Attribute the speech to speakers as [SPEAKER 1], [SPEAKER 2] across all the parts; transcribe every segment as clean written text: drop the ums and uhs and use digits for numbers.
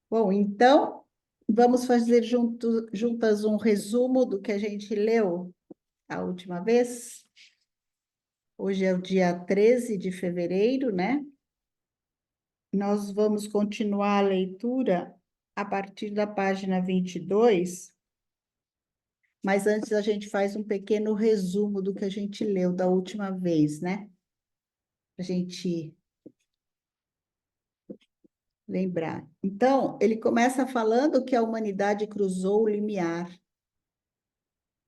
[SPEAKER 1] Bom, então, vamos fazer juntas um resumo do que a gente leu a última vez. Hoje é o dia 13 de fevereiro, né? Nós vamos continuar a leitura a partir da página 22, mas antes a gente faz um pequeno resumo do que a gente leu da última vez, né? A gente lembrar. Então, ele começa falando que a humanidade cruzou o limiar,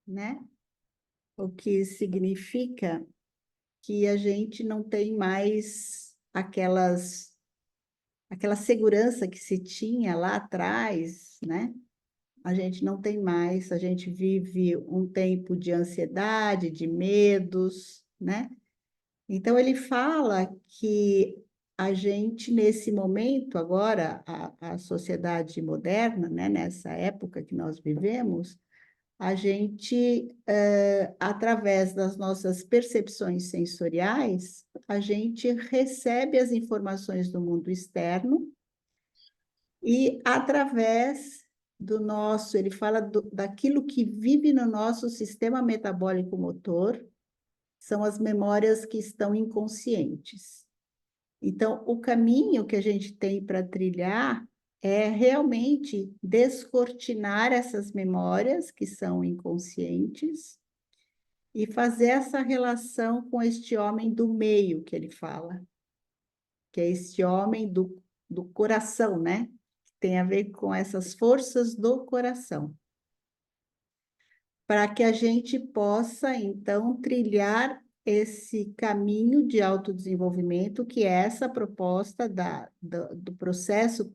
[SPEAKER 1] né? O que significa que a gente não tem mais aquela segurança que se tinha lá atrás, né? A gente não tem mais, a gente vive um tempo de ansiedade, de medos, né? Então ele fala que a gente, nesse momento, agora, a sociedade moderna, né, nessa época que nós vivemos, a gente, através das nossas percepções sensoriais, a gente recebe as informações do mundo externo e através do nosso, ele fala daquilo que vive no nosso sistema metabólico motor, são as memórias que estão inconscientes. Então, o caminho que a gente tem para trilhar é realmente descortinar essas memórias que são inconscientes e fazer essa relação com este homem do meio que ele fala, que é este homem do coração, né? Que tem a ver com essas forças do coração. Para que a gente possa, então, trilhar esse caminho de autodesenvolvimento, que é essa proposta do processo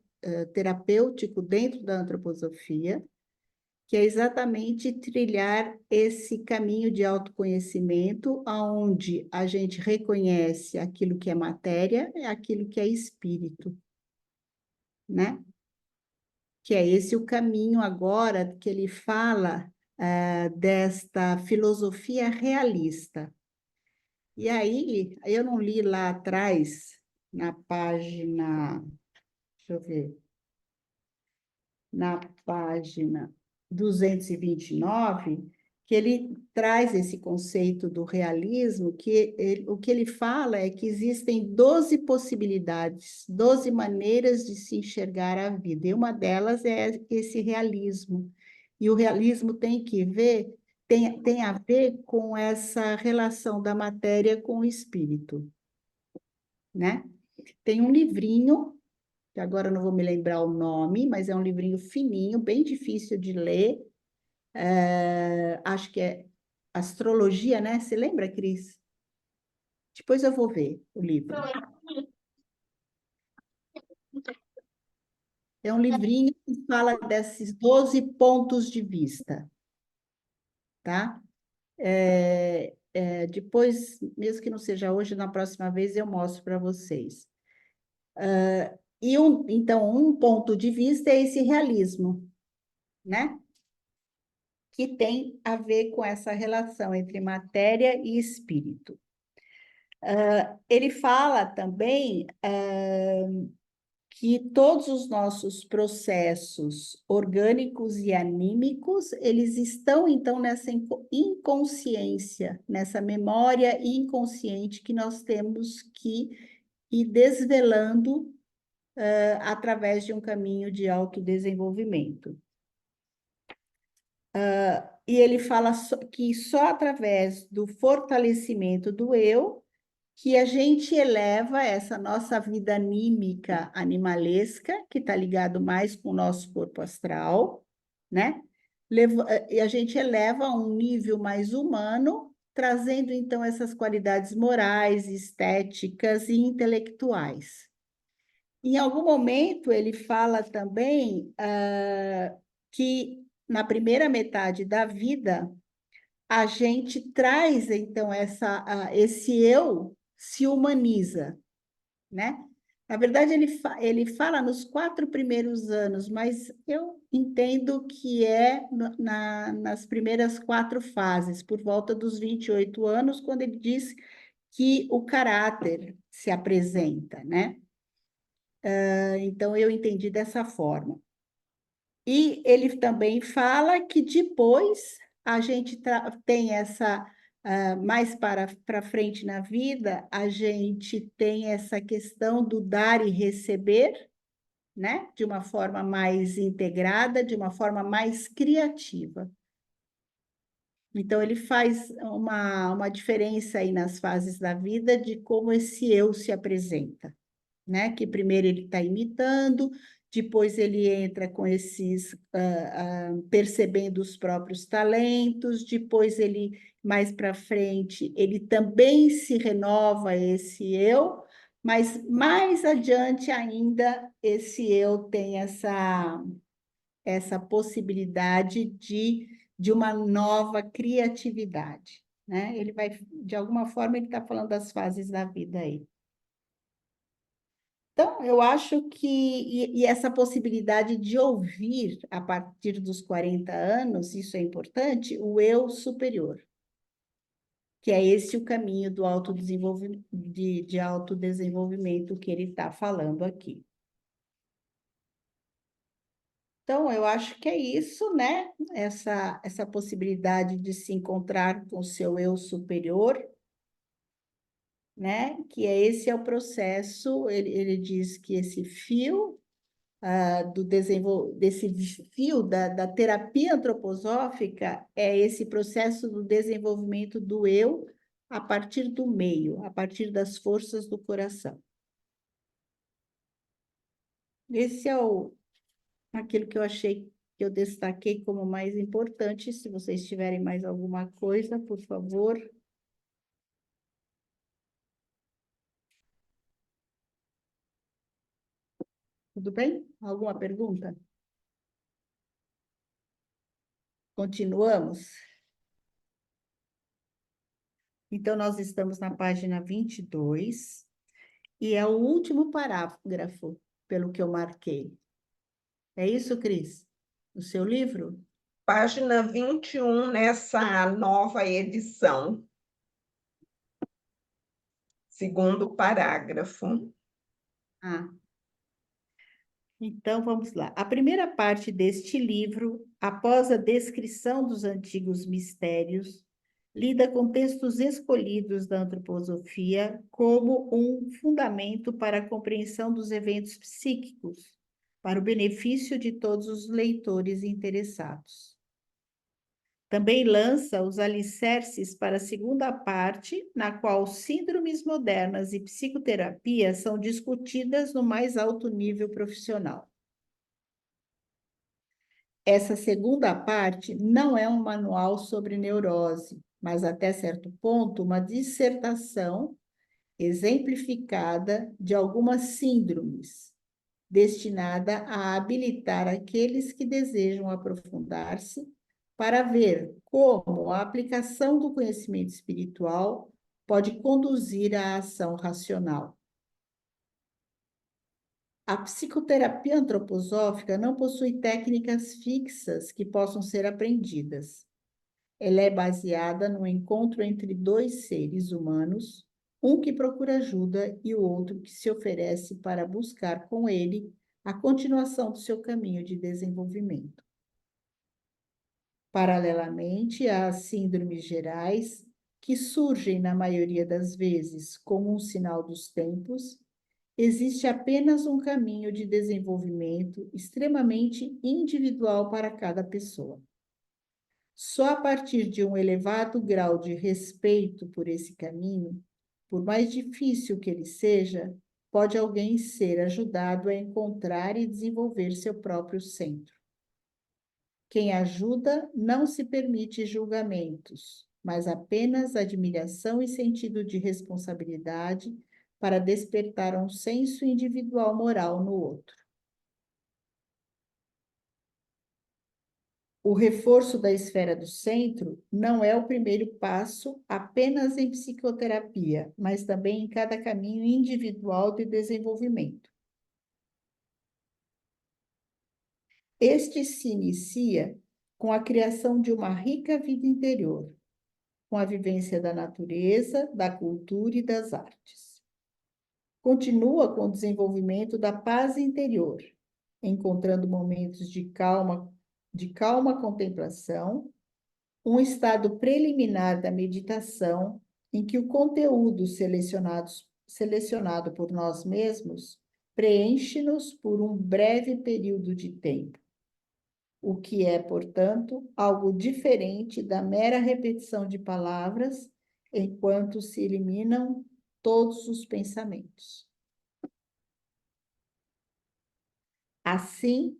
[SPEAKER 1] terapêutico dentro da antroposofia, que é exatamente trilhar esse caminho de autoconhecimento, aonde a gente reconhece aquilo que é matéria e aquilo que é espírito, né? Que é esse o caminho agora que ele fala desta filosofia realista. E aí, eu não li lá atrás, na página, deixa eu ver, na página 229, que ele traz esse conceito do realismo, o que ele fala é que existem 12 possibilidades, 12 maneiras de se enxergar a vida, e uma delas é esse realismo. E o realismo tem a ver com essa relação da matéria com o espírito, né? Tem um livrinho que agora eu não vou me lembrar o nome, mas é um livrinho fininho, bem difícil de ler. Acho que é Astrologia, né? Você lembra, Cris? Depois eu vou ver o livro. É um livrinho que fala desses 12 pontos de vista, tá? Depois, mesmo que não seja hoje, na próxima vez eu mostro para vocês. Então, um ponto de vista é esse realismo, né? Que tem a ver com essa relação entre matéria e espírito. Ele fala também que todos os nossos processos orgânicos e anímicos, eles estão, então, nessa inconsciência, nessa memória inconsciente que nós temos que ir desvelando através de um caminho de autodesenvolvimento. E ele fala que só através do fortalecimento do eu que a gente eleva essa nossa vida anímica, animalesca, que está ligado mais com o nosso corpo astral, né? E a gente eleva a um nível mais humano, trazendo então essas qualidades morais, estéticas e intelectuais. Em algum momento, ele fala também que na primeira metade da vida, a gente traz, então, esse eu se humaniza, né? Na verdade, ele fala nos 4 primeiros anos, mas eu entendo que é nas primeiras 4 fases, por volta dos 28 anos, quando ele diz que o caráter se apresenta, né? Então, eu entendi dessa forma. E ele também fala que depois a gente tem essa, mais para frente na vida, a gente tem essa questão do dar e receber, né? De uma forma mais integrada, de uma forma mais criativa. Então, ele faz uma diferença aí nas fases da vida de como esse eu se apresenta, né? Que primeiro ele está imitando, depois ele entra com esses, percebendo os próprios talentos, depois ele, mais para frente, ele também se renova esse eu, mas mais adiante ainda, esse eu tem essa possibilidade de uma nova criatividade, né? Ele vai, de alguma forma, ele está falando das fases da vida aí. Então, eu acho que, e essa possibilidade de ouvir a partir dos 40 anos, isso é importante, o eu superior, que é esse o caminho do autodesenvolvimento, de autodesenvolvimento que ele está falando aqui. Então, eu acho que é isso, né? Essa possibilidade de se encontrar com o seu eu superior, né? Que é esse é o processo, ele diz que esse fio desse fio da terapia antroposófica é esse processo do desenvolvimento do eu a partir do meio, a partir das forças do coração. Esse é aquilo que eu achei que eu destaquei como mais importante. Se vocês tiverem mais alguma coisa, por favor. Tudo bem? Alguma pergunta? Continuamos? Então, nós estamos na página 22 e é o último parágrafo, pelo que eu marquei. É isso, Cris? O seu livro?
[SPEAKER 2] Página 21, nessa nova edição, segundo parágrafo.
[SPEAKER 1] Ah, então vamos lá. A primeira parte deste livro, após a descrição dos antigos mistérios, lida com textos escolhidos da antroposofia como um fundamento para a compreensão dos eventos psíquicos, para o benefício de todos os leitores interessados. Também lança os alicerces para a segunda parte, na qual síndromes modernas e psicoterapia são discutidas no mais alto nível profissional. Essa segunda parte não é um manual sobre neurose, mas até certo ponto uma dissertação exemplificada de algumas síndromes, destinada a habilitar aqueles que desejam aprofundar-se para ver como a aplicação do conhecimento espiritual pode conduzir à ação racional. A psicoterapia antroposófica não possui técnicas fixas que possam ser aprendidas. Ela é baseada no encontro entre dois seres humanos, um que procura ajuda e o outro que se oferece para buscar com ele a continuação do seu caminho de desenvolvimento. Paralelamente às síndromes gerais, que surgem na maioria das vezes como um sinal dos tempos, existe apenas um caminho de desenvolvimento extremamente individual para cada pessoa. Só a partir de um elevado grau de respeito por esse caminho, por mais difícil que ele seja, pode alguém ser ajudado a encontrar e desenvolver seu próprio centro. Quem ajuda não se permite julgamentos, mas apenas admiração e sentido de responsabilidade para despertar um senso individual moral no outro. O reforço da esfera do centro não é o primeiro passo apenas em psicoterapia, mas também em cada caminho individual de desenvolvimento. Este se inicia com a criação de uma rica vida interior, com a vivência da natureza, da cultura e das artes. Continua com o desenvolvimento da paz interior, encontrando momentos de calma contemplação, um estado preliminar da meditação, em que o conteúdo selecionado por nós mesmos preenche-nos por um breve período de tempo, o que é, portanto, algo diferente da mera repetição de palavras, enquanto se eliminam todos os pensamentos. Assim,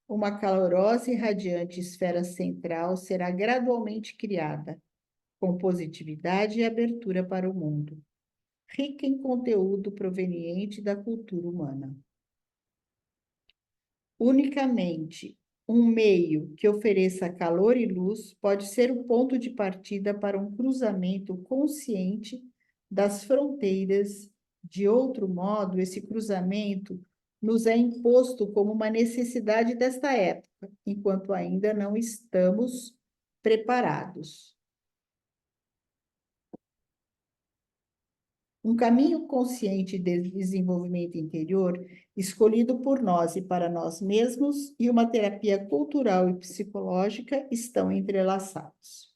[SPEAKER 1] uma calorosa e radiante esfera central será gradualmente criada, com positividade e abertura para o mundo, rica em conteúdo proveniente da cultura humana. Unicamente um meio que ofereça calor e luz pode ser o ponto de partida para um cruzamento consciente das fronteiras. De outro modo, esse cruzamento nos é imposto como uma necessidade desta época, enquanto ainda não estamos preparados. Um caminho consciente de desenvolvimento interior, escolhido por nós e para nós mesmos, e uma terapia cultural e psicológica estão entrelaçados.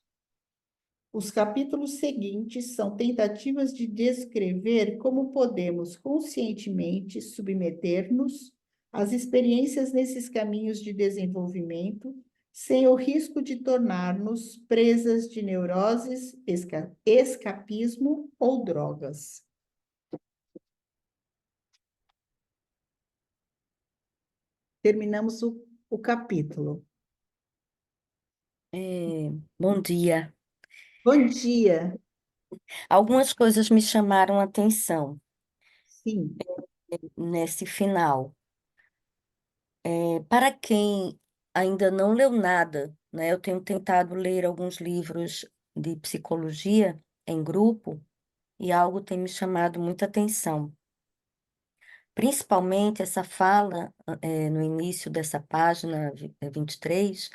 [SPEAKER 1] Os capítulos seguintes são tentativas de descrever como podemos conscientemente submeter-nos às experiências nesses caminhos de desenvolvimento, sem o risco de tornar-nos presas de neuroses, escapismo ou drogas. Terminamos o capítulo.
[SPEAKER 3] Bom dia.
[SPEAKER 1] Bom dia.
[SPEAKER 3] Algumas coisas me chamaram a atenção
[SPEAKER 1] Sim,
[SPEAKER 3] nesse final. Para quem ainda não leu nada, né, eu tenho tentado ler alguns livros de psicologia em grupo e algo tem me chamado muita atenção. Principalmente essa fala, no início dessa página 23,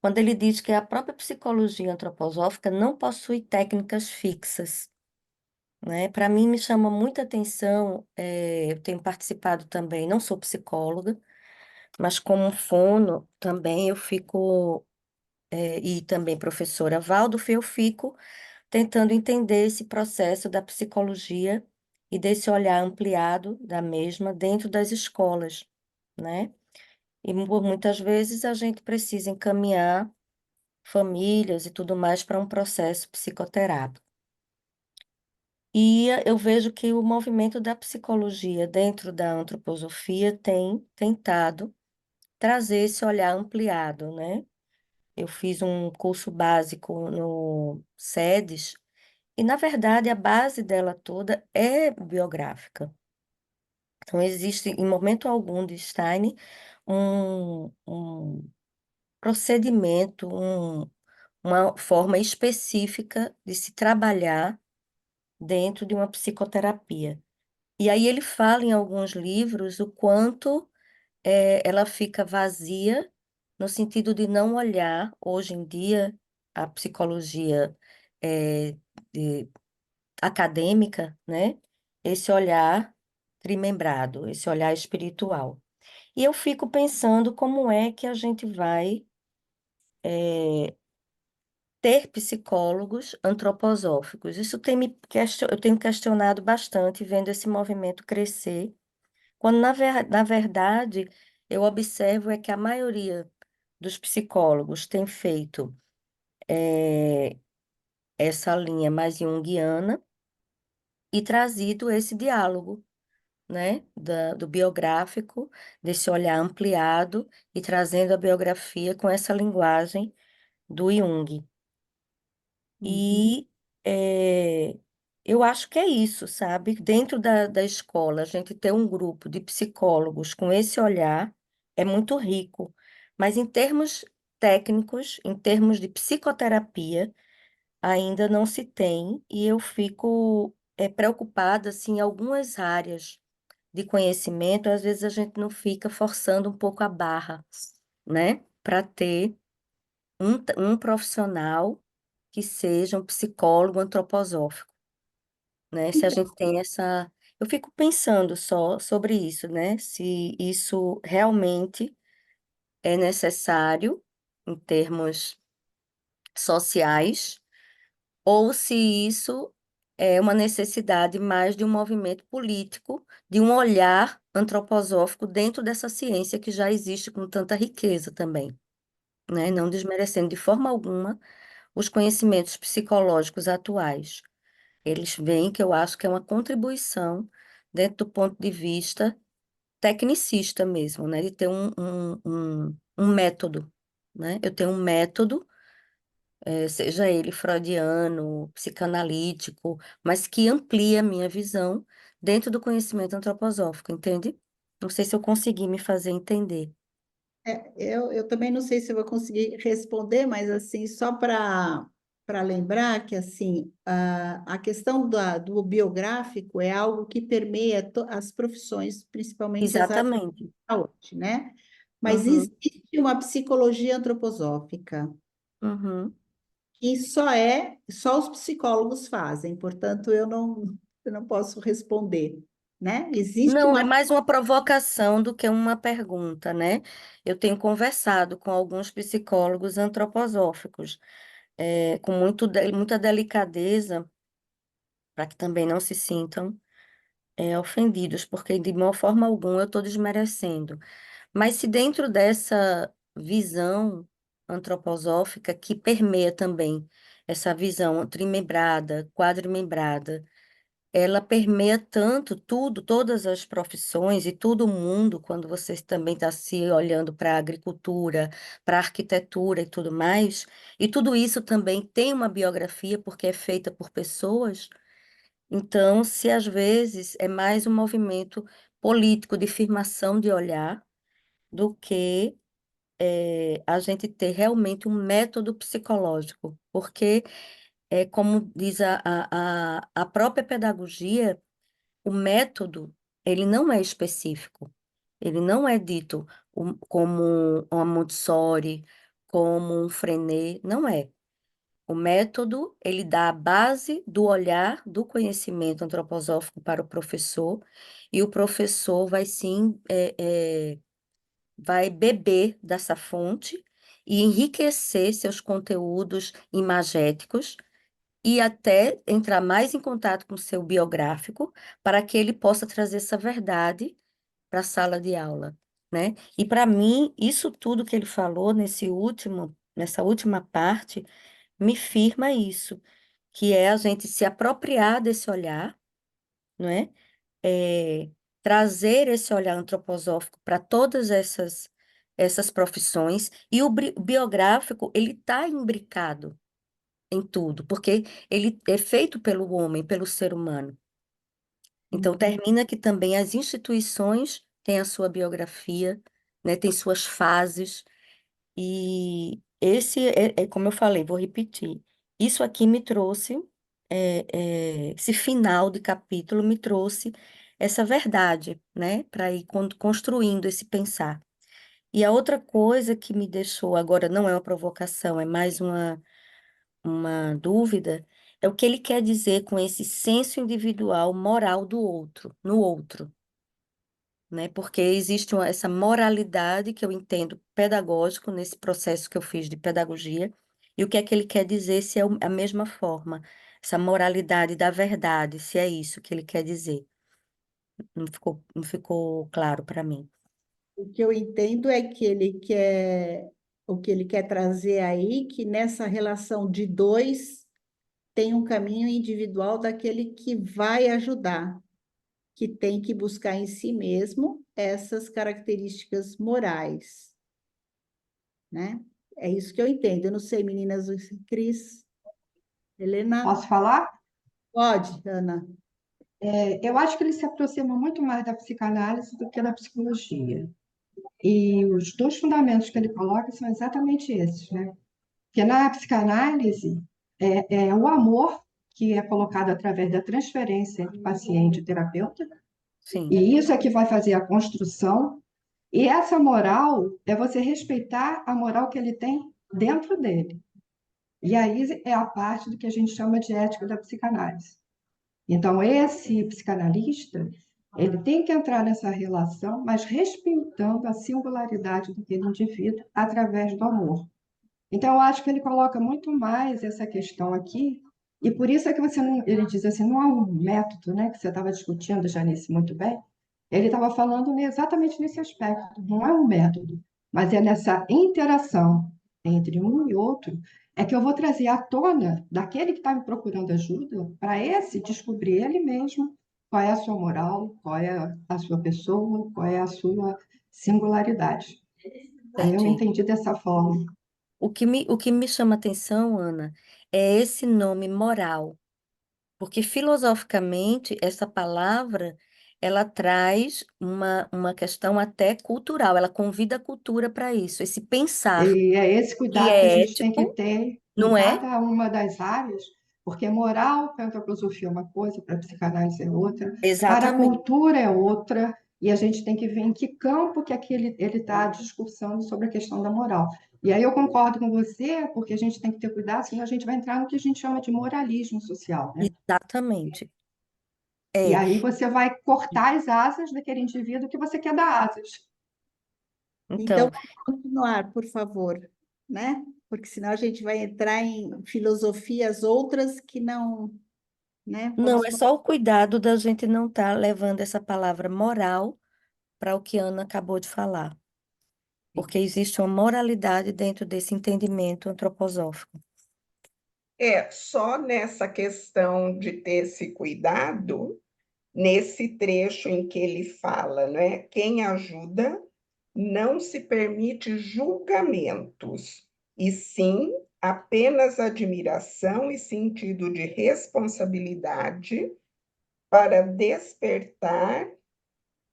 [SPEAKER 3] quando ele diz que a própria psicologia antroposófica não possui técnicas fixas. Né? Para mim, me chama muita atenção, eu tenho participado também, não sou psicóloga, mas como fono também eu fico, e também professora Waldorf, eu fico tentando entender esse processo da psicologia e desse olhar ampliado da mesma dentro das escolas, né? E muitas vezes a gente precisa encaminhar famílias e tudo mais para um processo psicoterápico. E eu vejo que o movimento da psicologia dentro da antroposofia tem tentado trazer esse olhar ampliado, né? Eu fiz um curso básico no SEDES e, na verdade, a base dela toda é biográfica. Então, existe, em momento algum de Stein, um procedimento, uma forma específica de se trabalhar dentro de uma psicoterapia. E aí ele fala em alguns livros o quanto ela fica vazia, no sentido de não olhar, hoje em dia, a psicologia de- acadêmica, né? Esse olhar trimembrado, esse olhar espiritual. E eu fico pensando como é que a gente vai ter psicólogos antroposóficos. Isso eu tenho questionado bastante, vendo esse movimento crescer. Quando, na verdade, eu observo é que a maioria dos psicólogos tem feito essa linha mais junguiana e trazido esse diálogo, né, do biográfico, desse olhar ampliado e trazendo a biografia com essa linguagem do Jung.
[SPEAKER 1] uhum.
[SPEAKER 3] E eu acho que é isso, sabe? Dentro da escola, a gente ter um grupo de psicólogos com esse olhar é muito rico. Mas em termos técnicos, em termos de psicoterapia, ainda não se tem, e eu fico preocupada assim, em algumas áreas de conhecimento, às vezes a gente não fica forçando um pouco a barra, né? Para ter um profissional que seja um psicólogo antroposófico, né? Se a gente tem essa... Eu fico pensando só sobre isso, né? Se isso realmente é necessário em termos sociais, ou se isso é uma necessidade mais de um movimento político, de um olhar antroposófico dentro dessa ciência que já existe com tanta riqueza também, né? Não desmerecendo de forma alguma os conhecimentos psicológicos atuais. Eles veem que eu acho que é uma contribuição dentro do ponto de vista tecnicista mesmo, né? De ter um método, né? Eu tenho um método, seja ele freudiano, psicanalítico, mas que amplia a minha visão dentro do conhecimento antroposófico, entende? Não sei se eu consegui me fazer entender.
[SPEAKER 1] Eu também não sei se eu vou conseguir responder, mas assim, só para lembrar que assim, a questão do biográfico é algo que permeia as profissões, principalmente as áreas
[SPEAKER 3] Exatamente.
[SPEAKER 1] da saúde, né? Mas
[SPEAKER 3] Uhum,
[SPEAKER 1] existe uma psicologia antroposófica
[SPEAKER 3] uhum.
[SPEAKER 1] que só os psicólogos fazem, portanto, eu não posso responder, né? Existe
[SPEAKER 3] Não, é
[SPEAKER 1] uma.
[SPEAKER 3] mais uma provocação do que uma pergunta, né? Eu tenho conversado com alguns psicólogos antroposóficos, com muita delicadeza, para que também não se sintam, ofendidos, porque de uma forma alguma eu estou desmerecendo. Mas se dentro dessa visão antroposófica que permeia também essa visão trimembrada, quadrimembrada, ela permeia tanto tudo, todas as profissões e todo o mundo, quando você também está se olhando para a agricultura, para a arquitetura e tudo mais, e tudo isso também tem uma biografia, porque é feita por pessoas. Então, se às vezes é mais um movimento político de firmação de olhar do que a gente ter realmente um método psicológico, porque, como diz a própria pedagogia, o método, ele não é específico. Ele não é dito como uma Montessori, como um Freinet, não é. O método, ele dá a base do olhar, do conhecimento antroposófico para o professor, e o professor vai sim, vai beber dessa fonte e enriquecer seus conteúdos imagéticos e até entrar mais em contato com o seu biográfico para que ele possa trazer essa verdade para a sala de aula, né? E para mim, isso tudo que ele falou nessa última parte, me firma isso, que é a gente se apropriar desse olhar, não é? É, trazer esse olhar antroposófico para todas essas profissões, e o biográfico, ele está imbricado em tudo, porque ele é feito pelo homem, pelo ser humano. Então,
[SPEAKER 1] Uhum.
[SPEAKER 3] termina que também as instituições têm a sua biografia, né, têm suas fases, e esse como eu falei, vou repetir, isso aqui me trouxe, esse final de capítulo me trouxe essa verdade, né, para ir construindo esse pensar. E a outra coisa que me deixou, agora não é uma provocação, é mais uma dúvida, é o que ele quer dizer com esse senso individual moral do outro, no outro, né? Porque existe essa moralidade que eu entendo pedagógico nesse processo que eu fiz de pedagogia, e o que é que ele quer dizer, se é a mesma forma, essa moralidade da verdade, se é isso que ele quer dizer. Não ficou claro para mim.
[SPEAKER 1] O que eu entendo é que o que ele quer trazer aí, que nessa relação de dois tem um caminho individual daquele que vai ajudar, que tem que buscar em si mesmo essas características morais, né? É isso que eu entendo. Eu não sei, meninas, Cris, Helena,
[SPEAKER 4] Posso falar?
[SPEAKER 1] pode, Ana.
[SPEAKER 4] Eu acho que ele se aproxima muito mais da psicanálise do que da psicologia. E os dois fundamentos que ele coloca são exatamente esses, né? Porque na psicanálise é o amor que é colocado através da transferência entre paciente e terapeuta,
[SPEAKER 3] Sim,
[SPEAKER 4] e isso é que vai fazer a construção. E essa moral é você respeitar a moral que ele tem dentro dele. E aí é a parte do que a gente chama de ética da psicanálise. Então, esse psicanalista, ele tem que entrar nessa relação, mas respeitando a singularidade daquele indivíduo através do amor. Então, eu acho que ele coloca muito mais essa questão aqui, e por isso é que você não, ele diz assim, não há um método, né, que você estava discutindo, Janice, muito bem. Ele estava falando exatamente nesse aspecto, não é um método, mas é nessa interação entre um e outro, é que eu vou trazer à tona daquele que está me procurando ajuda, para esse descobrir ele mesmo qual é a sua moral, qual é a sua pessoa, qual é a sua singularidade. Então, eu
[SPEAKER 3] Entendi.
[SPEAKER 4] entendi dessa forma.
[SPEAKER 3] O que me chama atenção, Ana, é esse nome moral, porque filosoficamente essa palavra ela traz uma questão até cultural, ela convida a cultura para isso, esse pensar
[SPEAKER 4] E é esse
[SPEAKER 3] que
[SPEAKER 4] cuidado que a
[SPEAKER 3] é
[SPEAKER 4] gente tem que
[SPEAKER 3] ético,
[SPEAKER 4] ter em
[SPEAKER 3] não é?
[SPEAKER 4] cada uma das áreas, porque moral para a antroposofia é uma coisa, para a psicanálise é outra, para a
[SPEAKER 3] Exatamente.
[SPEAKER 4] cultura é outra, e a gente tem que ver em que campo que aquele, ele está discursando sobre a questão da moral. E aí eu concordo com você, porque a gente tem que ter cuidado, senão a gente vai entrar no que a gente chama de moralismo social, né?
[SPEAKER 3] Exatamente.
[SPEAKER 4] E
[SPEAKER 3] É.
[SPEAKER 4] aí você vai cortar as asas daquele indivíduo que você quer dar asas.
[SPEAKER 1] Então,
[SPEAKER 3] Então,
[SPEAKER 1] vamos continuar, por favor, né? Porque senão a gente vai entrar em filosofias outras que não, né?
[SPEAKER 3] não
[SPEAKER 1] Vamos
[SPEAKER 3] é só o cuidado da gente não estar levando essa palavra moral para o que a Ana acabou de falar, porque existe uma moralidade dentro desse entendimento antroposófico.
[SPEAKER 2] Só nessa questão de ter esse cuidado, nesse trecho em que ele fala, né? Quem ajuda não se permite julgamentos, e sim apenas admiração e sentido de responsabilidade para despertar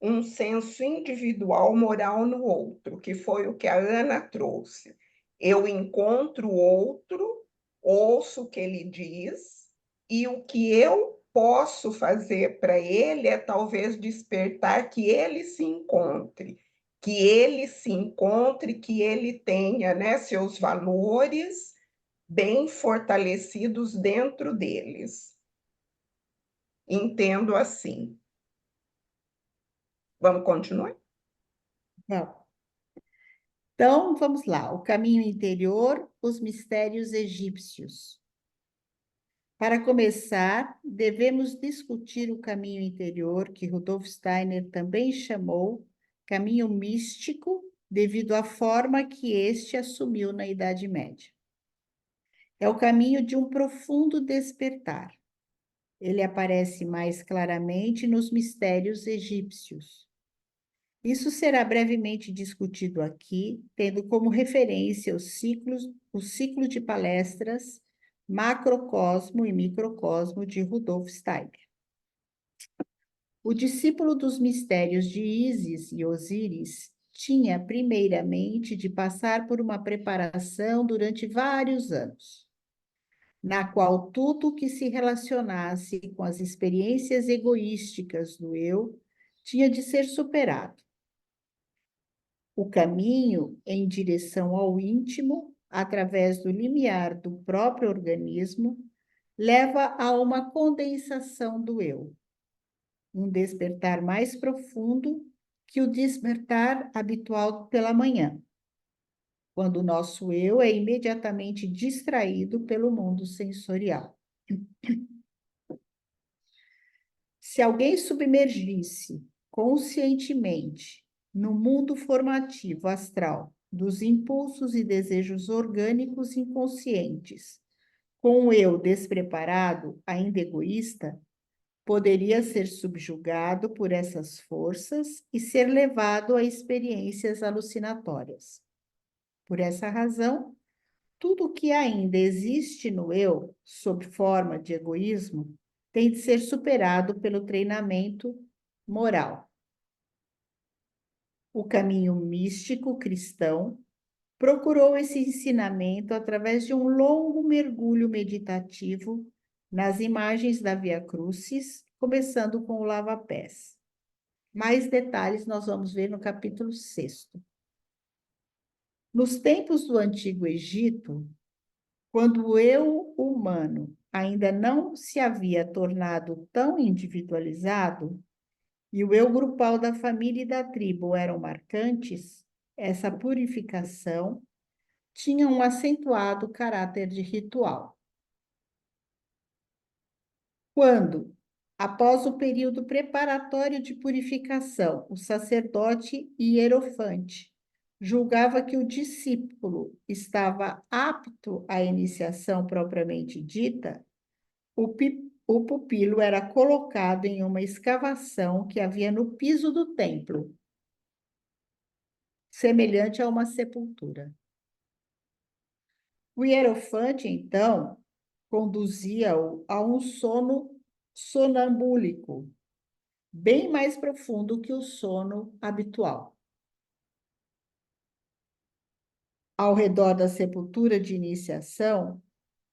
[SPEAKER 2] um senso individual moral no outro, que foi o que a Ana trouxe. Eu encontro o outro, ouço o que ele diz, e o que eu posso fazer para ele é talvez despertar que ele se encontre, que ele tenha, né, seus valores bem fortalecidos dentro deles. Entendo assim. Vamos continuar?
[SPEAKER 1] Não. Então, vamos lá. O caminho interior, os mistérios egípcios. Para começar, devemos discutir o caminho interior, que Rudolf Steiner também chamou caminho místico, devido à forma que este assumiu na Idade Média. É o caminho de um profundo despertar. Ele aparece mais claramente nos mistérios egípcios. Isso será brevemente discutido aqui, tendo como referência o ciclo de palestras Macrocosmo e Microcosmo de Rudolf Steiner. O discípulo dos mistérios de Ísis e Osíris tinha, primeiramente, de passar por uma preparação durante vários anos, na qual tudo que se relacionasse com as experiências egoísticas do eu tinha de ser superado. O caminho em direção ao íntimo, através do limiar do próprio organismo, leva a uma condensação do eu, um despertar mais profundo que o despertar habitual pela manhã, quando o nosso eu é imediatamente distraído pelo mundo sensorial. Se alguém submergisse conscientemente no mundo formativo astral dos impulsos e desejos orgânicos inconscientes, com o eu despreparado, ainda egoísta, poderia ser subjugado por essas forças e ser levado a experiências alucinatórias. Por essa razão, tudo o que ainda existe no eu, sob forma de egoísmo, tem de ser superado pelo treinamento moral. O caminho místico cristão procurou esse ensinamento através de um longo mergulho meditativo nas imagens da Via Crucis, começando com o lava-pés. Mais detalhes nós vamos ver no capítulo 6. Nos tempos do Antigo Egito, quando o eu humano ainda não se havia tornado tão individualizado e o eu grupal da família e da tribo eram marcantes, essa purificação tinha um acentuado caráter de ritual. Quando, após o período preparatório de purificação, o sacerdote hierofante julgava que o discípulo estava apto à iniciação propriamente dita, o pupilo era colocado em uma escavação que havia no piso do templo, semelhante a uma sepultura. O hierofante, então, conduzia-o a um sono sonambúlico, bem mais profundo que o sono habitual. Ao redor da sepultura de iniciação,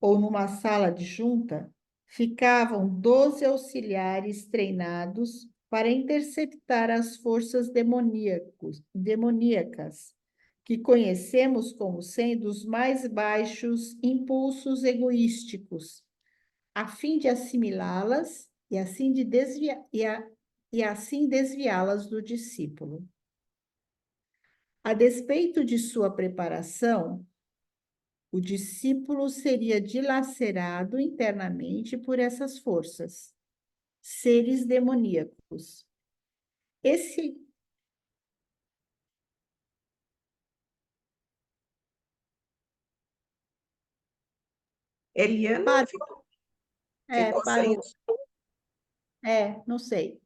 [SPEAKER 1] ou numa sala de junta, ficavam 12 auxiliares treinados para interceptar as forças demoníacas, que conhecemos como sendo os mais baixos impulsos egoísticos, a fim de assimilá-las e assim desviá-las do discípulo. A despeito de sua preparação, o discípulo seria dilacerado internamente por essas forças, seres demoníacos.
[SPEAKER 2] Eliana,
[SPEAKER 1] Parou.
[SPEAKER 2] ficou sem
[SPEAKER 1] Parou. Não sei.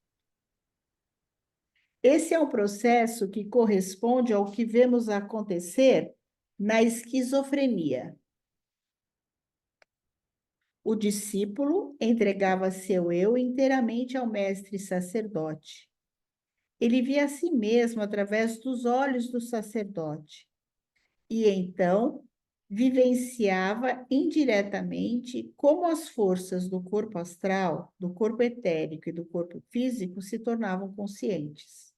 [SPEAKER 1] Esse é um processo que corresponde ao que vemos acontecer na esquizofrenia. O discípulo entregava seu eu inteiramente ao mestre sacerdote. Ele via a si mesmo através dos olhos do sacerdote. E então vivenciava indiretamente como as forças do corpo astral, do corpo etérico e do corpo físico se tornavam conscientes.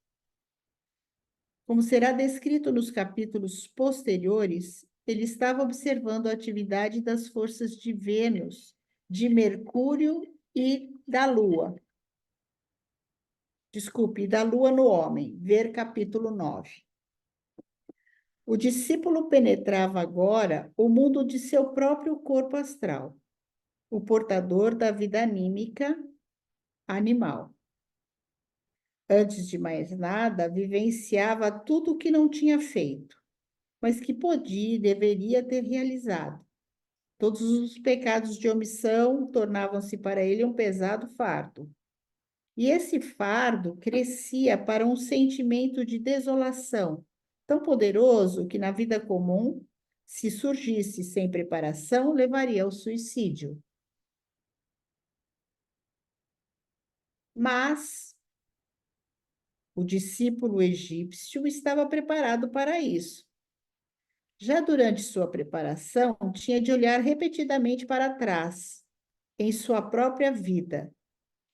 [SPEAKER 1] Como será descrito nos capítulos posteriores, ele estava observando a atividade das forças de Vênus, de Mercúrio e da Lua. Desculpe, da Lua no homem, ver capítulo 9. O discípulo penetrava agora o mundo de seu próprio corpo astral, o portador da vida anímica animal. Antes de mais nada, vivenciava tudo o que não tinha feito, mas que podia e deveria ter realizado. Todos os pecados de omissão tornavam-se para ele um pesado fardo. E esse fardo crescia para um sentimento de desolação tão poderoso que, na vida comum, se surgisse sem preparação, levaria ao suicídio. Mas o discípulo egípcio estava preparado para isso. Já durante sua preparação, tinha de olhar repetidamente para trás, em sua própria vida,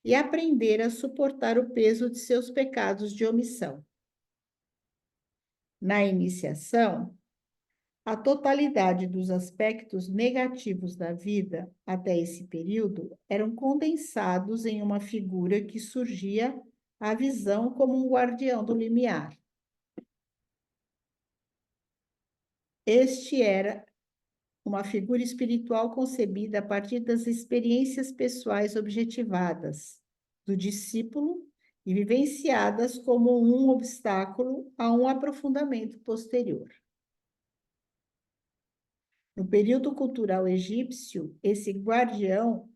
[SPEAKER 1] e aprender a suportar o peso de seus pecados de omissão. Na iniciação, a totalidade dos aspectos negativos da vida até esse período eram condensados em uma figura que surgia à visão como um guardião do limiar. Este era uma figura espiritual concebida a partir das experiências pessoais objetivadas do discípulo e vivenciadas como um obstáculo a um aprofundamento posterior. No período cultural egípcio, esse guardião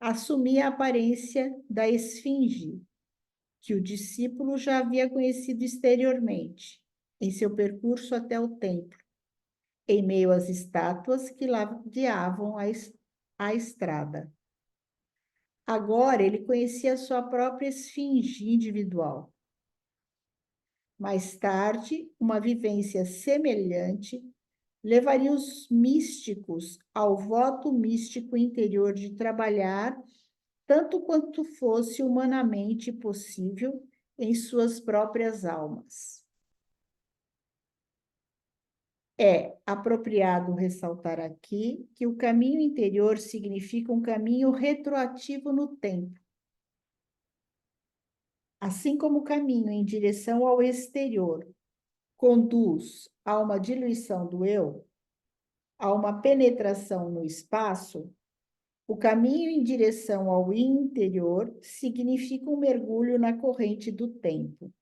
[SPEAKER 1] assumia a aparência da esfinge, que o discípulo já havia conhecido exteriormente, em seu percurso até o templo, em meio às estátuas que ladeavam a estrada. Agora ele conhecia sua própria esfinge individual. Mais tarde, uma vivência semelhante levaria os místicos ao voto místico interior de trabalhar tanto quanto fosse humanamente possível em suas próprias almas. É apropriado ressaltar aqui que o caminho interior significa um caminho retroativo no tempo, assim como o caminho em direção ao exterior conduz a uma diluição do eu, a uma penetração no espaço, o caminho em direção ao interior significa um mergulho na corrente do tempo.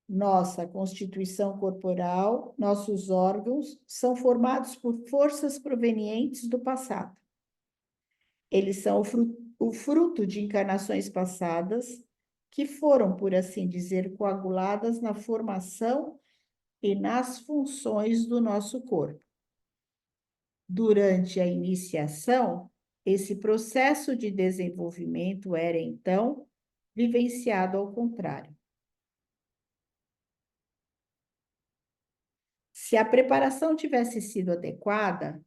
[SPEAKER 1] Nossa constituição corporal, nossos órgãos são formados por forças provenientes do passado. Eles são o fruto de encarnações passadas que foram, por assim dizer, coaguladas na formação e nas funções do nosso corpo. Durante a iniciação, esse processo de desenvolvimento era, então, vivenciado ao contrário. Se a preparação tivesse sido adequada,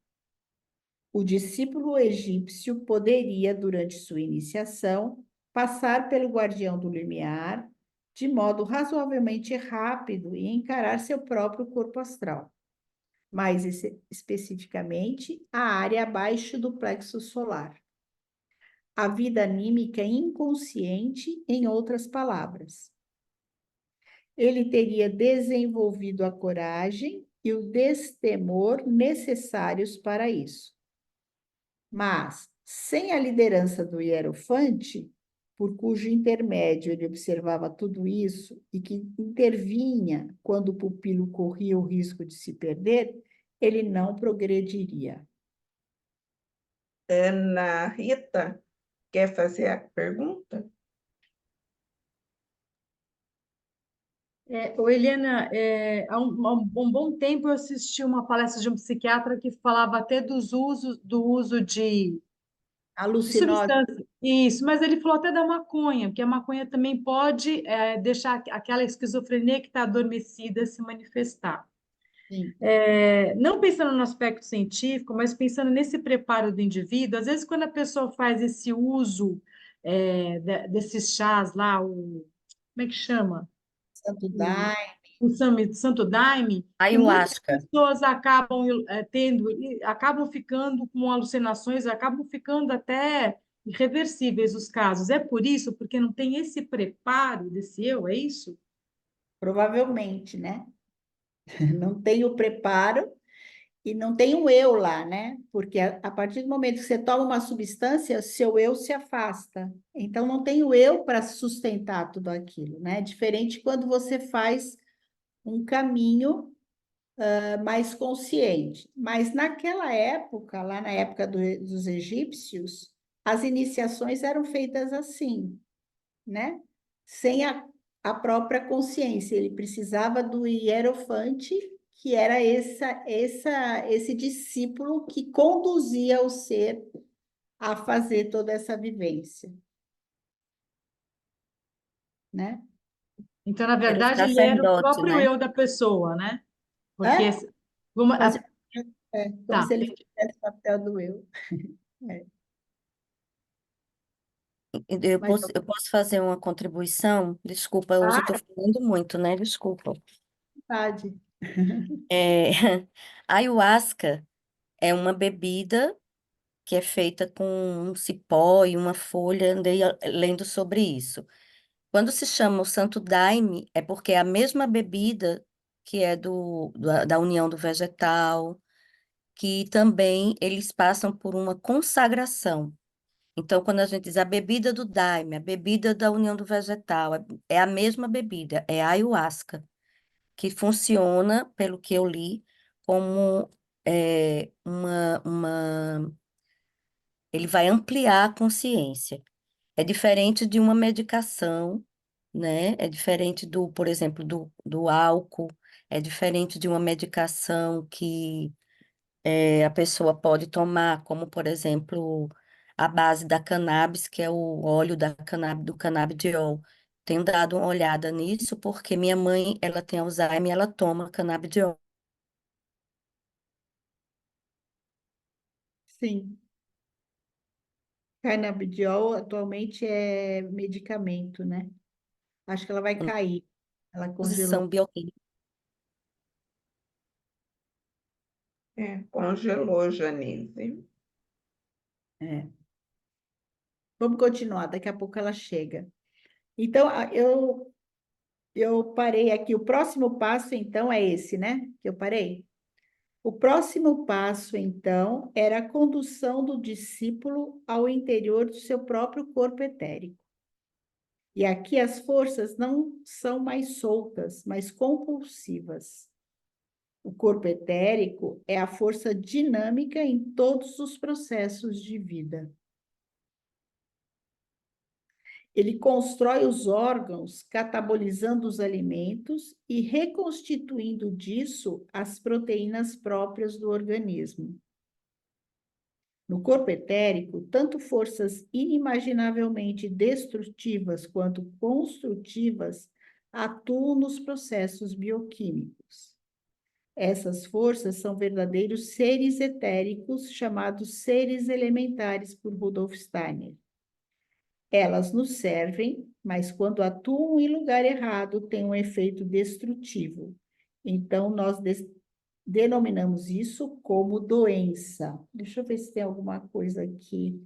[SPEAKER 1] o discípulo egípcio poderia, durante sua iniciação, passar pelo guardião do limiar de modo razoavelmente rápido e encarar seu próprio corpo astral, mais especificamente a área abaixo do plexo solar. A vida anímica inconsciente, em outras palavras. Ele teria desenvolvido a coragem e o destemor necessários para isso. Mas, sem a liderança do hierofante, por cujo intermédio ele observava tudo isso e que intervinha quando o pupilo corria o risco de se perder, ele não progrediria.
[SPEAKER 2] Ana Rita, quer fazer a pergunta?
[SPEAKER 5] Eliana, há um bom tempo eu assisti uma palestra de um psiquiatra que falava até do uso de
[SPEAKER 1] Alucinógeno.
[SPEAKER 5] substância. Isso, mas ele falou até da maconha, que a maconha também pode deixar aquela esquizofrenia que está adormecida se manifestar.
[SPEAKER 1] Sim.
[SPEAKER 5] Não pensando no aspecto científico, mas pensando nesse preparo do indivíduo, às vezes quando a pessoa faz esse uso desses chás lá, como é que chama?
[SPEAKER 1] Santo Daime.
[SPEAKER 5] O Santo Daime, que muitas
[SPEAKER 3] Ayahuasca.
[SPEAKER 5] pessoas acabam acabam ficando com alucinações, acabam ficando até irreversíveis os casos. É por isso, porque não tem esse preparo desse eu, é isso?
[SPEAKER 1] Provavelmente, né? Não tem o preparo e não tem o eu lá, né? Porque a partir do momento que você toma uma substância, seu eu se afasta. Então, não tem o eu para sustentar tudo aquilo, né? Diferente quando você faz um caminho mais consciente. Mas naquela época, lá na época dos egípcios, as iniciações eram feitas assim, né? Sem a própria consciência. Ele precisava do hierofante, que era esse discípulo que conduzia o ser a fazer toda essa vivência, né?
[SPEAKER 5] Então, na
[SPEAKER 3] Era o
[SPEAKER 5] verdade, ele era o
[SPEAKER 3] sacerdote,
[SPEAKER 5] próprio
[SPEAKER 3] né?
[SPEAKER 5] eu da pessoa, né? Porque,
[SPEAKER 1] É?
[SPEAKER 5] como,
[SPEAKER 1] Fazia, como
[SPEAKER 5] tá,
[SPEAKER 1] se ele fizesse o papel do eu. É,
[SPEAKER 3] Eu
[SPEAKER 1] mas
[SPEAKER 3] posso, eu posso fazer uma contribuição? Desculpa, hoje eu estou
[SPEAKER 1] à
[SPEAKER 3] falando muito, né? Desculpa.
[SPEAKER 1] vontade.
[SPEAKER 3] É, a ayahuasca é uma bebida que é feita com um cipó e uma folha, andei lendo sobre isso. Quando se chama o Santo Daime, é porque é a mesma bebida que é da união do vegetal, que também eles passam por uma consagração. Então, quando a gente diz a bebida do daime, a bebida da união do vegetal, é a mesma bebida, é a ayahuasca, que funciona, pelo que eu li, como ele vai ampliar a consciência. É diferente de uma medicação, né? É diferente por exemplo, do álcool, é diferente de uma medicação que a pessoa pode tomar, como, por exemplo, a base da cannabis, que é o óleo do canabidiol. Tenho dado uma olhada nisso, porque minha mãe, ela tem Alzheimer e ela toma canabidiol.
[SPEAKER 1] Sim. Canabidiol atualmente é medicamento, né? Acho que ela vai
[SPEAKER 3] Uma
[SPEAKER 1] cair. Ela
[SPEAKER 3] posição
[SPEAKER 1] congelou.
[SPEAKER 3] bioquímica.
[SPEAKER 2] Congelou, Janise.
[SPEAKER 1] É. Vamos continuar, daqui a pouco ela chega. Então, eu parei aqui. O próximo passo, então, é esse, né? Que eu parei. O próximo passo, então, era a condução do discípulo ao interior do seu próprio corpo etérico. E aqui as forças não são mais soltas, mas compulsivas. O corpo etérico é a força dinâmica em todos os processos de vida. Ele constrói os órgãos, catabolizando os alimentos e reconstituindo disso as proteínas próprias do organismo. No corpo etérico, tanto forças inimaginavelmente destrutivas quanto construtivas atuam nos processos bioquímicos. Essas forças são verdadeiros seres etéricos, chamados seres elementares por Rudolf Steiner. Elas nos servem, mas quando atuam em lugar errado, têm um efeito destrutivo. Então, nós denominamos isso como doença. Deixa eu ver se tem alguma coisa aqui.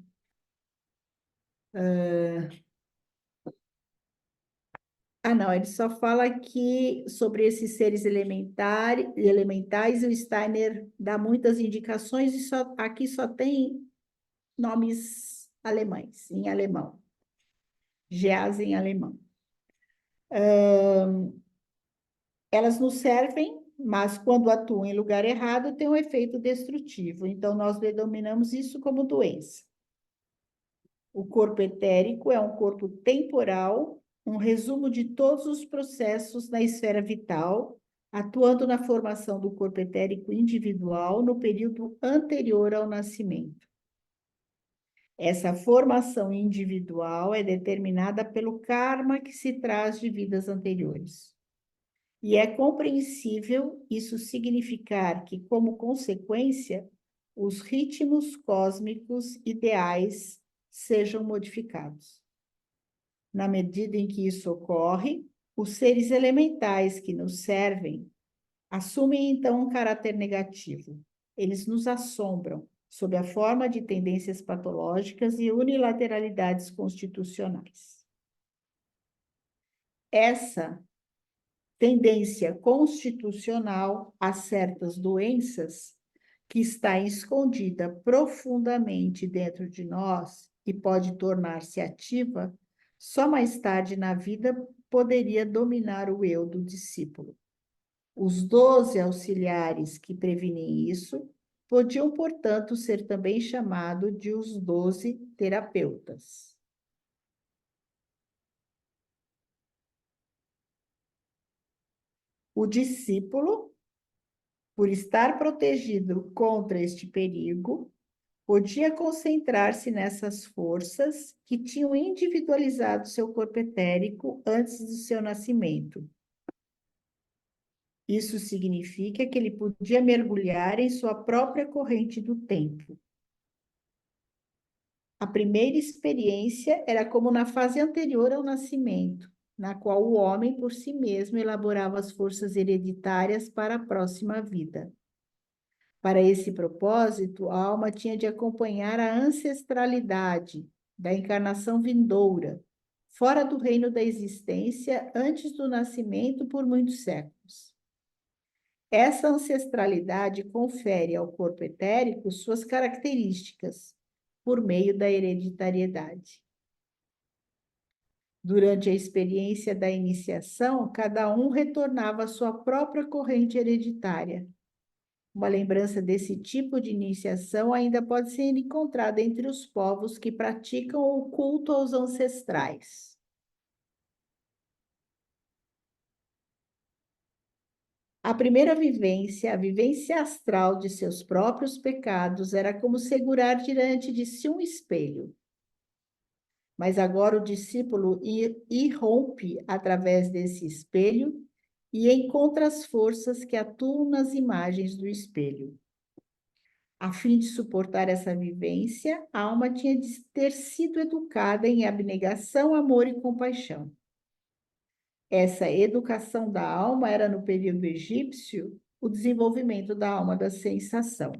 [SPEAKER 1] Não, ele só fala aqui sobre esses seres elementais, e o Steiner dá muitas indicações, e aqui só tem nomes alemães, em alemão. Gease em alemão. Elas nos servem, mas quando atuam em lugar errado, tem um efeito destrutivo. Então, nós denominamos isso como doença. O corpo etérico é um corpo temporal, um resumo de todos os processos na esfera vital, atuando na formação do corpo etérico individual no período anterior ao nascimento. Essa formação individual é determinada pelo karma que se traz de vidas anteriores. E é compreensível isso significar que, como consequência, os ritmos cósmicos ideais sejam modificados. Na medida em que isso ocorre, os seres elementais que nos servem assumem então um caráter negativo. Eles nos assombram sob a forma de tendências patológicas e unilateralidades constitucionais. Essa tendência constitucional a certas doenças, que está escondida profundamente dentro de nós e pode tornar-se ativa, só mais tarde na vida poderia dominar o eu do discípulo. Os 12 auxiliares que previnem isso podiam, portanto, ser também chamados de os 12 terapeutas. O discípulo, por estar protegido contra este perigo, podia concentrar-se nessas forças que tinham individualizado seu corpo etérico antes do seu nascimento. Isso significa que ele podia mergulhar em sua própria corrente do tempo. A primeira experiência era como na fase anterior ao nascimento, na qual o homem por si mesmo elaborava as forças hereditárias para a próxima vida. Para esse propósito, a alma tinha de acompanhar a ancestralidade da encarnação vindoura, fora do reino da existência, antes do nascimento por muitos séculos. Essa ancestralidade confere ao corpo etérico suas características, por meio da hereditariedade. Durante a experiência da iniciação, cada um retornava à sua própria corrente hereditária. Uma lembrança desse tipo de iniciação ainda pode ser encontrada entre os povos que praticam o culto aos ancestrais. A primeira vivência, a vivência astral de seus próprios pecados, era como segurar diante de si um espelho. Mas agora o discípulo irrompe através desse espelho e encontra as forças que atuam nas imagens do espelho. A fim de suportar essa vivência, a alma tinha de ter sido educada em abnegação, amor e compaixão. Essa educação da alma era, no período egípcio, o desenvolvimento da alma da sensação.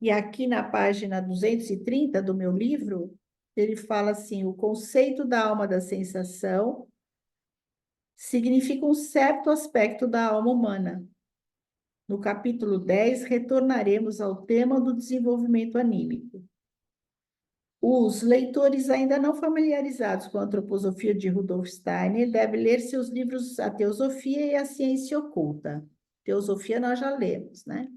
[SPEAKER 1] E aqui na página 230 do meu livro, ele fala assim: o conceito da alma da sensação significa um certo aspecto da alma humana. No capítulo 10, retornaremos ao tema do desenvolvimento anímico. Os leitores ainda não familiarizados com a antroposofia de Rudolf Steiner devem ler seus livros A Teosofia e a Ciência Oculta. Teosofia nós já lemos, né?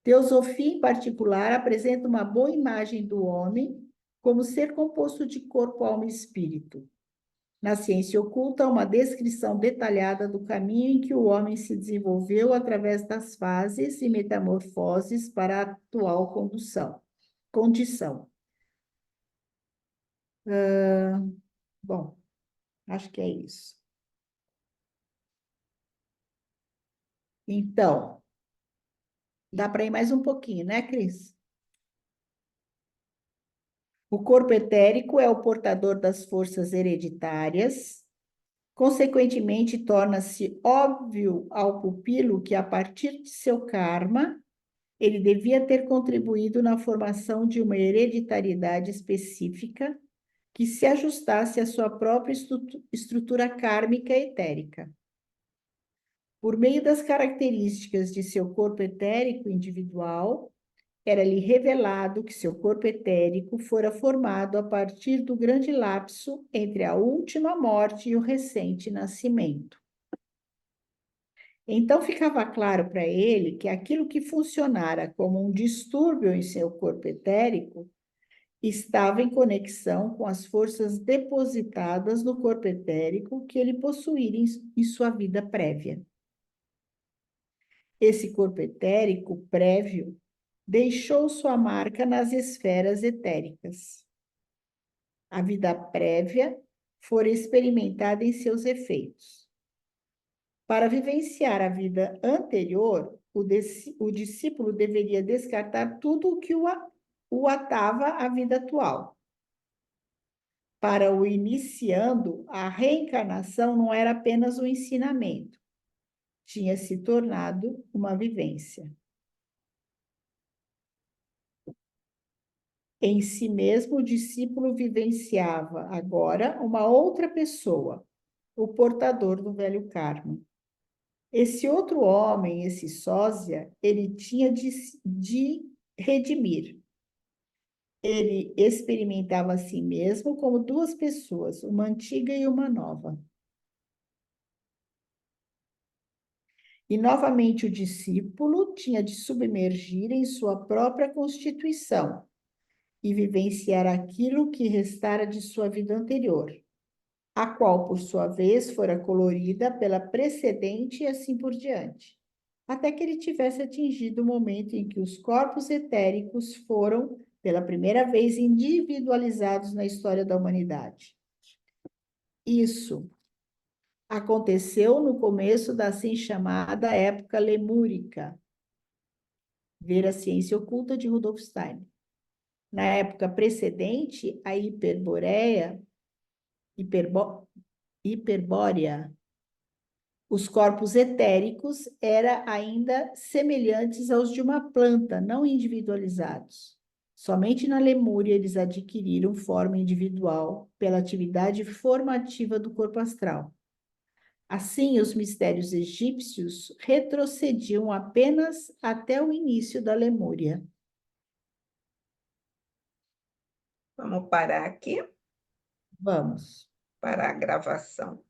[SPEAKER 1] Teosofia, em particular, apresenta uma boa imagem do homem como ser composto de corpo, alma e espírito. Na Ciência Oculta, uma descrição detalhada do caminho em que o homem se desenvolveu através das fases e metamorfoses para a atual condição. Bom, acho que é isso. Então, dá para ir mais um pouquinho, né, Cris? O corpo etérico é o portador das forças hereditárias. Consequentemente, torna-se óbvio ao pupilo que, a partir de seu karma, ele devia ter contribuído na formação de uma hereditariedade específica que se ajustasse à sua própria estrutura kármica etérica. Por meio das características de seu corpo etérico individual, era-lhe revelado que seu corpo etérico fora formado a partir do grande lapso entre a última morte e o recente nascimento. Então ficava claro para ele que aquilo que funcionara como um distúrbio em seu corpo etérico estava em conexão com as forças depositadas no corpo etérico que ele possuía em sua vida prévia. Esse corpo etérico prévio deixou sua marca nas esferas etéricas. A vida prévia fora experimentada em seus efeitos. Para vivenciar a vida anterior, o discípulo deveria descartar tudo o que o atava à vida atual. Para o iniciando, a reencarnação não era apenas um ensinamento, tinha se tornado uma vivência. Em si mesmo, o discípulo vivenciava agora uma outra pessoa, o portador do velho karma. Esse outro homem, esse sósia, ele tinha de redimir. Ele experimentava a si mesmo como duas pessoas, uma antiga e uma nova. E novamente o discípulo tinha de submergir em sua própria constituição e vivenciar aquilo que restara de sua vida anterior, a qual, por sua vez, fora colorida pela precedente e assim por diante, até que ele tivesse atingido o momento em que os corpos etéricos foram, pela primeira vez, individualizados na história da humanidade. Isso aconteceu no começo da assim chamada época lemúrica. Ver a Ciência Oculta de Rudolf Steiner. Na época precedente, a hiperbórea, os corpos etéricos eram ainda semelhantes aos de uma planta, não individualizados. Somente na Lemúria eles adquiriram forma individual pela atividade formativa do corpo astral. Assim, os mistérios egípcios retrocediam apenas até o início da Lemúria.
[SPEAKER 2] Vamos parar aqui
[SPEAKER 1] Vamos.
[SPEAKER 2] para a gravação.